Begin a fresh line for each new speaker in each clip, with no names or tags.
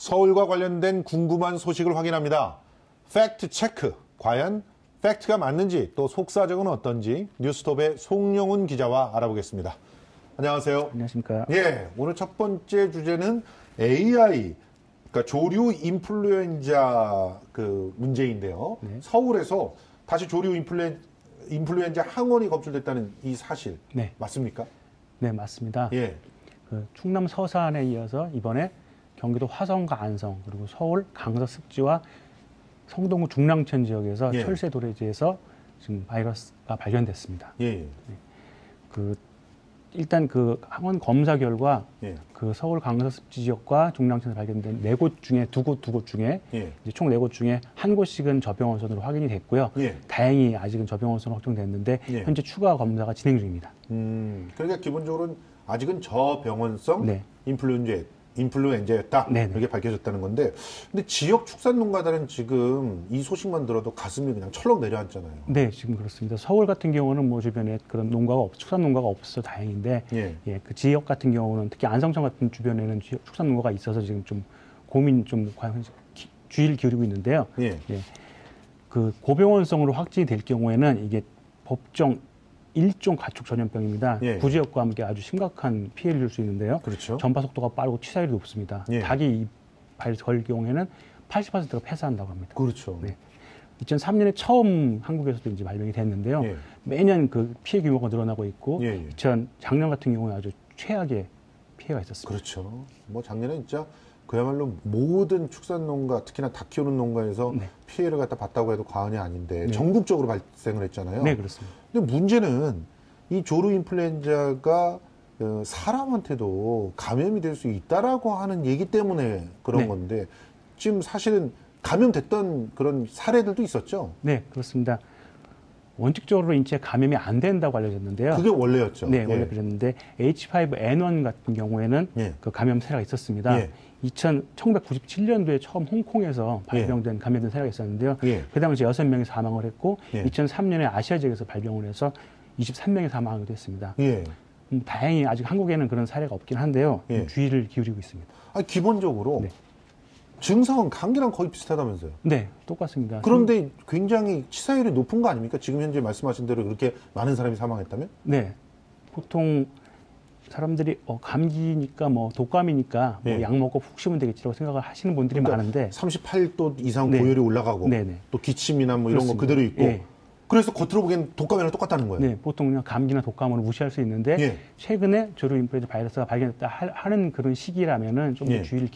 서울과 관련된 궁금한 소식을 확인합니다. 팩트 체크. 과연 팩트가 맞는지 또 속사정은 어떤지 뉴스톱의 송영훈 기자와 알아보겠습니다. 안녕하세요.
안녕하십니까.
예, 오늘 첫 번째 주제는 AI, 그러니까 조류 인플루엔자 그 문제인데요. 네. 서울에서 다시 조류 인플루엔자 항원이 검출됐다는 이 사실 맞습니까?
네, 맞습니다.
예.
그 충남 서산에 이어서 이번에 경기도 화성과 안성 그리고 서울 강서 습지와 성동구 중랑천 지역에서 철새 도래지에서 지금 바이러스가 발견됐습니다.
예.
네. 일단 그 항원 검사 결과 그 서울 강서 습지 지역과 중랑천에서 발견된 4곳 중에 두 곳 중에 이제 총 4곳 중에 한 곳씩은 저병원선으로 확인이 됐고요. 다행히 아직은 저병원선으로 확정됐는데 현재 추가 검사가 진행 중입니다.
그러니까 기본적으로는 아직은 저병원성 인플루엔자였다. 이렇게 밝혀졌다는 건데, 근데 지역 축산농가들은 지금 이 소식만 들어도 가슴이 그냥 철렁 내려앉잖아요.
네, 지금 그렇습니다. 서울 같은 경우는 뭐 주변에 그런 축산 농가가 없어서 다행인데, 그 지역 같은 경우는 특히 안성천 같은 주변에는 축산 농가가 있어서 지금 좀 주의를 기울이고 있는데요. 그 고병원성으로 확진이 될 경우에는 이게 법정 일종 가축 전염병입니다. 구제역과 함께 아주 심각한 피해를 줄 수 있는데요.
그렇죠.
전파 속도가 빠르고 치사율이 높습니다. 닭이 이 바이러스 걸릴 경우에는 80%가 폐사한다고 합니다.
그렇죠.
2003년에 처음 한국에서도 이제 발병이 됐는데요. 매년 그 피해 규모가 늘어나고 있고, 작년 같은 경우에 아주 최악의 피해가 있었습니다.
그렇죠. 뭐 작년에 진짜 그야말로 모든 축산농가, 특히나 닭 키우는 농가에서 피해를 갖다 봤다고 해도 과언이 아닌데 전국적으로 발생을 했잖아요.
네, 그렇습니다.
근데 문제는 이 조류 인플루엔자가 사람한테도 감염이 될 수 있다라고 하는 얘기 때문에 그런 건데 지금 사실은 감염됐던 그런 사례들도 있었죠?
네, 그렇습니다. 원칙적으로 인체에 감염이 안 된다고 알려졌는데요.
그게 원래였죠.
네, 원래 그랬는데 H5N1 같은 경우에는 그 감염 사례가 있었습니다. 1997년도에 처음 홍콩에서 발병된 감염된 사례가 있었는데요. 그 당시 6명이 사망을 했고 2003년에 아시아 지역에서 발병을 해서 23명이 사망하기도 했습니다. 다행히 아직 한국에는 그런 사례가 없긴 한데요. 주의를 기울이고 있습니다.
아니, 기본적으로 증상은 감기랑 거의 비슷하다면서요?
네, 똑같습니다.
그런데 굉장히 치사율이 높은 거 아닙니까? 지금 현재 말씀하신 대로 그렇게 많은 사람이 사망했다면?
네, 보통 사람들이 감기니까 뭐 독감이니까 뭐 약 먹고 푹 쉬면 되겠지라고 생각을 하시는 분들이 많은데
38도 이상 고열이 올라가고 또 기침이나 뭐 이런 거 그대로 있고 그래서 겉으로 보기엔 독감이랑 똑같다는 거예요.
네, 보통 그냥 감기나 독감으로 무시할 수 있는데 최근에 조류 인플루엔자 바이러스가 발견됐다 하는 그런 시기라면은 좀 더 주의를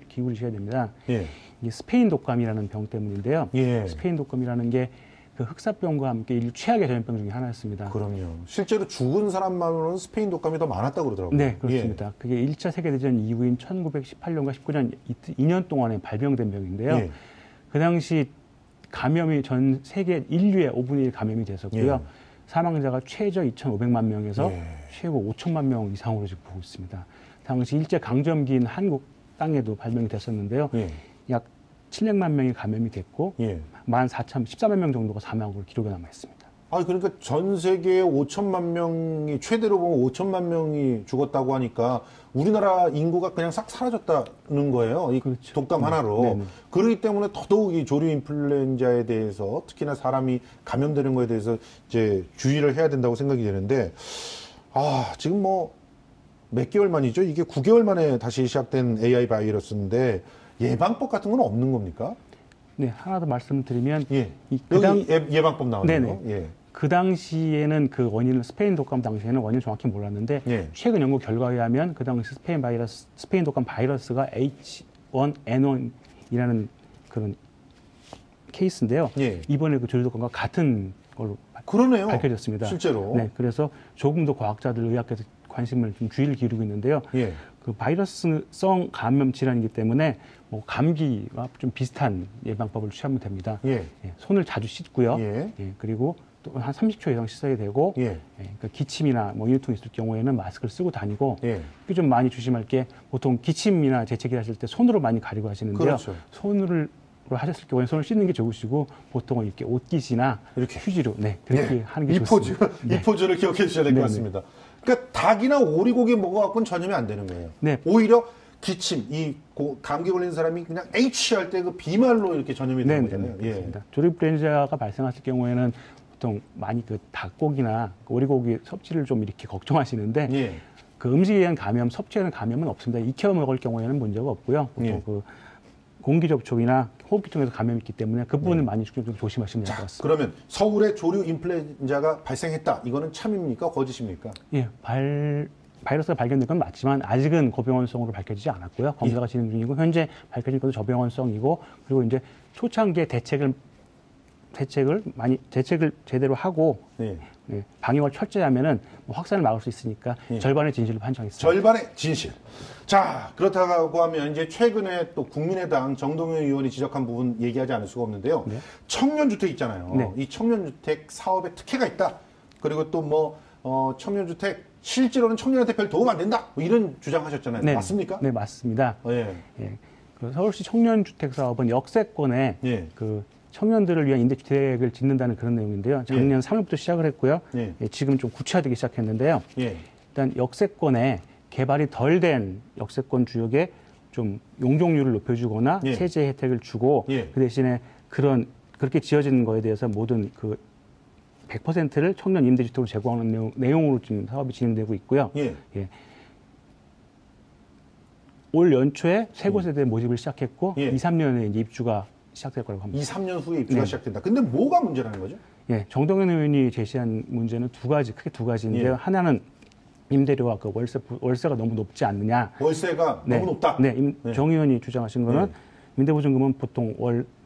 기울이셔야 됩니다. 이게 스페인 독감이라는 병 때문인데요. 스페인 독감이라는 게 그 흑사병과 함께 인류 최악의 전염병 중에 하나였습니다.
그럼요. 실제로 죽은 사람만으로는 스페인 독감이 더 많았다고 그러더라고요.
네, 그렇습니다. 그게 1차 세계대전 이후인 1918년과 19년 2년 동안에 발병된 병인데요. 그 당시 감염이 전 세계 인류의 5분의 1 감염이 됐었고요. 사망자가 최저 2,500만 명에서 최고 5천만 명 이상으로 지금 보고 있습니다. 당시 일제 강점기인 한국 땅에도 발병이 됐었는데요. 약 700만 명이 감염이 됐고 14만 명 정도가 사망으로 기록이 남아 있습니다.
아, 그러니까 전 세계에 5천만 명이 최대로 보면 5천만 명이 죽었다고 하니까 우리나라 인구가 그냥 싹 사라졌다는 거예요. 이 독감 하나로. 그렇기 때문에 더더욱 이 조류 인플루엔자에 대해서 특히나 사람이 감염되는 거에 대해서 이제 주의를 해야 된다고 생각이 되는데 지금 뭐 몇 개월 만이죠? 이게 9개월 만에 다시 시작된 AI 바이러스인데 예방법 같은 건 없는 겁니까?
네, 하나 더 말씀드리면
여기 예방법 나오네요.
그 당시에는 그 원인을 스페인 독감 당시에는 원인을 정확히 몰랐는데 최근 연구 결과에 의하면 그 당시 스페인 독감 바이러스가 H1N1이라는 그런 케이스인데요. 이번에 그 조류 독감과 같은 걸로 밝혀졌습니다.
실제로.
네, 그래서 조금 더 과학자들 의학계에서 관심을 좀 주의를 기울이고 있는데요. 그 바이러스성 감염 질환이기 때문에 뭐 감기와 좀 비슷한 예방법을 취하면 됩니다. 손을 자주 씻고요. 그리고 또 한 30초 이상 씻어야 되고, 그러니까 기침이나 뭐 인후통이 있을 경우에는 마스크를 쓰고 다니고, 또 좀 많이 조심할 게 보통 기침이나 재채기 하실 때 손으로 많이 가리고 하시는데요. 손으로 하셨을 경우에 손을 씻는 게 좋으시고 보통은 이렇게 옷깃이나 이렇게 휴지로 그렇게 하는 게 좋습니다.
이 포즈를 기억해 주셔야 될 것 같습니다. 그러니까 닭이나 오리고기 먹어갖고는 전염이 안 되는 거예요. 오히려 기침, 감기 걸린 사람이 그냥 H할 때 그 비말로 이렇게 전염이 되는 거잖아요.
그렇습니다. 조류인플루엔자가 발생했을 경우에는 보통 많이 그 닭고기나 오리고기 섭취를 좀 이렇게 걱정하시는데 그 음식에 의한 감염, 섭취에 의한 감염은 없습니다. 익혀 먹을 경우에는 문제가 없고요. 보통 그 공기 접촉이나 호흡기 통해서 감염이 있기 때문에 그 부분을 많이 좀 조심하시면 될 것 같습니다.
그러면 서울에 조류 인플루엔자가 발생했다. 이거는 참입니까? 거짓입니까?
예, 바이러스가 발견된 건 맞지만 아직은 고병원성으로 밝혀지지 않았고요. 검사가 진행 중이고 현재 밝혀진 것도 저병원성이고 그리고 이제 초창기에 대책을 제대로 하고 방역을 철저히 하면은 확산을 막을 수 있으니까 절반의 진실로 판정했습니다.
절반의 진실. 자, 그렇다고 하면 이제 최근에 또 국민의당 정동영 의원이 지적한 부분 얘기하지 않을 수가 없는데요. 청년주택 있잖아요. 이 청년주택 사업에 특혜가 있다. 그리고 또 청년주택 실제로는 청년한테 별 도움 안 된다. 뭐 이런 주장하셨잖아요. 맞습니까?
네, 맞습니다. 그 서울시 청년주택 사업은 역세권에 그 청년들을 위한 임대주택을 짓는다는 그런 내용인데요. 작년 3월부터 시작을 했고요. 지금 좀 구체화되기 시작했는데요. 일단 역세권에 개발이 덜 된 역세권 주역에 좀 용적률을 높여주거나 세제 혜택을 주고 그 대신에 그렇게 지어지는 거에 대해서 모든 그 100%를 청년 임대주택으로 제공하는 내용으로 지금 사업이 진행되고 있고요. 올 연초에 세 곳에 모집을 시작했고 2, 3년에 이제 입주가 시작될 거라고 합니다.
2, 3년 후에 입주가 시작된다. 근데 뭐가 문제라는 거죠?
정동현 의원이 제시한 문제는 크게 두 가지인데요. 하나는 임대료와 그 월세가 너무 높지 않느냐.
월세가 너무 높다?
정 의원이 주장하신 거는 임대보증금은 보통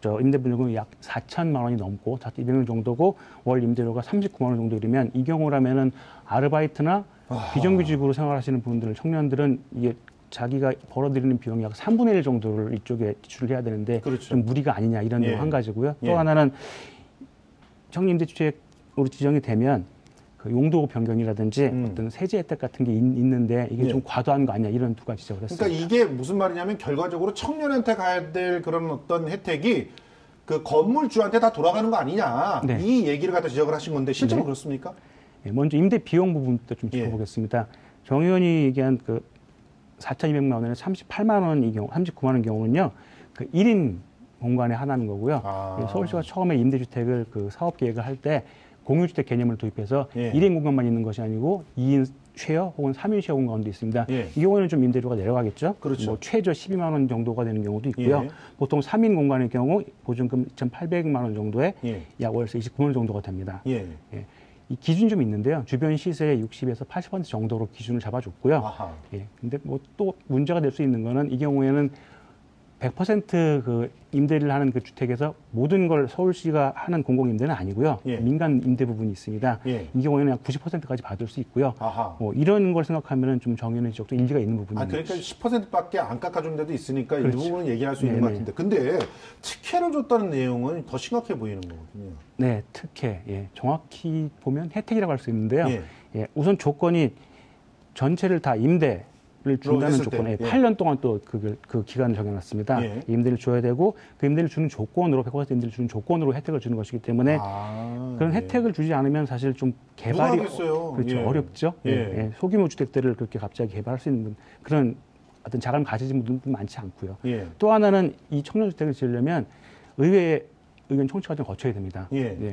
임대보증금이 약 4천만 원이 넘고 4,200원 정도고 월 임대료가 39만 원 정도 이르면 이 경우라면은 아르바이트나 비정규직으로 생활하시는 분들, 청년들은 이게 자기가 벌어들이는 비용이 약 3분의 1 정도를 이쪽에 지출을 해야 되는데 좀 무리가 아니냐 이런 내용 한 가지고요. 또 하나는 청년 임대주택으로 지정이 되면 그 용도 변경이라든지 어떤 세제 혜택 같은 게 있는데 이게 좀 과도한 거 아니냐 이런 두 가지 지적을 했습니다.
그러니까 이게 무슨 말이냐면 결과적으로 청년한테 가야 될 그런 어떤 혜택이 그 건물주한테 다 돌아가는 거 아니냐 이 얘기를 갖다 지적을 하신 건데 실제로 그렇습니까?
먼저 임대 비용 부분부터 좀 짚어보겠습니다. 정 의원이 얘기한 그 4,200만 원에 38만 원의 경우, 39만 원의 경우는요, 그 1인 공간에 하나는 거고요. 서울시가 처음에 임대주택을 그 사업 계획을 할 때 공유주택 개념을 도입해서 1인 공간만 있는 것이 아니고 2인 쉐어 혹은 3인 쉐어 공간도 있습니다. 이 경우에는 좀 임대료가 내려가겠죠.
그렇죠.
최저 12만 원 정도가 되는 경우도 있고요. 보통 3인 공간의 경우 보증금 2,800만 원 정도에 약 월세 29만 원 정도가 됩니다. 이 기준이 좀 있는데요. 주변 시세의 60에서 80% 정도로 기준을 잡아줬고요. 근데 또 문제가 될 수 있는 거는 이 경우에는 100% 그 임대를 하는 그 주택에서 모든 걸 서울시가 하는 공공임대는 아니고요. 민간 임대 부분이 있습니다. 이 경우에는 약 90%까지 받을 수 있고요. 이런 걸 생각하면은 좀 정의는 지적도 일리가 있는 부분입니다.
그러니까 10%밖에 안 깎아준 데도 있으니까 이 부분은 얘기할 수 있는 것 같은데. 근데 특혜를 줬다는 내용은 더 심각해 보이는 거거든요.
네, 특혜. 정확히 보면 혜택이라고 할 수 있는데요. 우선 조건이 전체를 다 임대 를 준다는 조건에 8년 동안 또 그 기간을 정해놨습니다. 임대를 줘야 되고 그 임대를 주는 조건으로 100% 임대를 주는 조건으로 혜택을 주는 것이기 때문에 그런 혜택을 주지 않으면 사실 좀 개발이 어렵죠. 소규모 주택들을 그렇게 갑자기 개발할 수 있는 그런 어떤 자금을 가지신 분들도 많지 않고요. 또 하나는 이 청년주택을 지으려면 의회의 의견 청취 과정을 거쳐야 됩니다.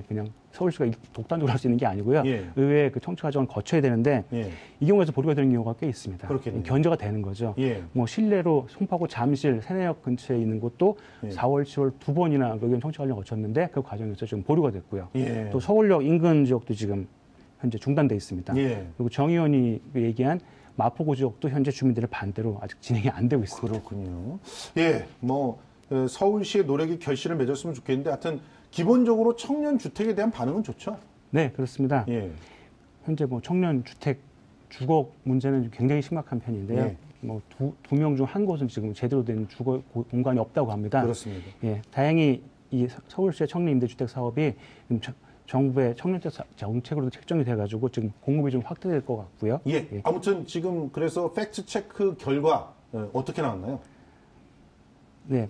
그냥 서울시가 독단적으로 할 수 있는 게 아니고요. 의회의 그 청취 과정을 거쳐야 되는데 이 경우에서 보류가 되는 경우가 꽤 있습니다. 견제가 되는 거죠. 뭐 실내로 송파구 잠실 세내역 근처에 있는 곳도 4월, 10월 두 번이나 의견 청취 과정을 거쳤는데 그 과정에서 지금 보류가 됐고요. 또 서울역 인근 지역도 지금 현재 중단돼 있습니다. 그리고 정 의원이 얘기한 마포구 지역도 현재 주민들의 반대로 아직 진행이 안 되고 있습니다.
그렇군요. 서울시의 노력이 결실을 맺었으면 좋겠는데 하여튼 기본적으로 청년 주택에 대한 반응은 좋죠?
네, 그렇습니다. 현재 뭐 청년 주택 주거 문제는 굉장히 심각한 편인데요. 뭐 두 명 중 한 곳은 지금 제대로 된 주거 공간이 없다고 합니다.
그렇습니다.
다행히 이 서울시의 청년 임대주택 사업이 정부의 청년주택 정책으로도 책정이 돼가지고 지금 공급이 좀 확대될 것 같고요.
아무튼 지금 그래서 팩트 체크 결과 어떻게 나왔나요?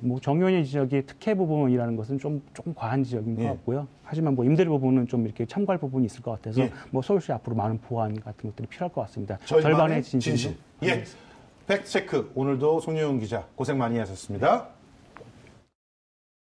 뭐 정 의원의 지적이 특혜 부분이라는 것은 조금 과한 지적인 것 같고요. 하지만 뭐 임대료 부분은 좀 이렇게 참고할 부분이 있을 것 같아서 뭐 서울시 앞으로 많은 보완 같은 것들이 필요할 것 같습니다. 절반의 진실.
팩트체크 오늘도 송유영 기자 고생 많이 하셨습니다.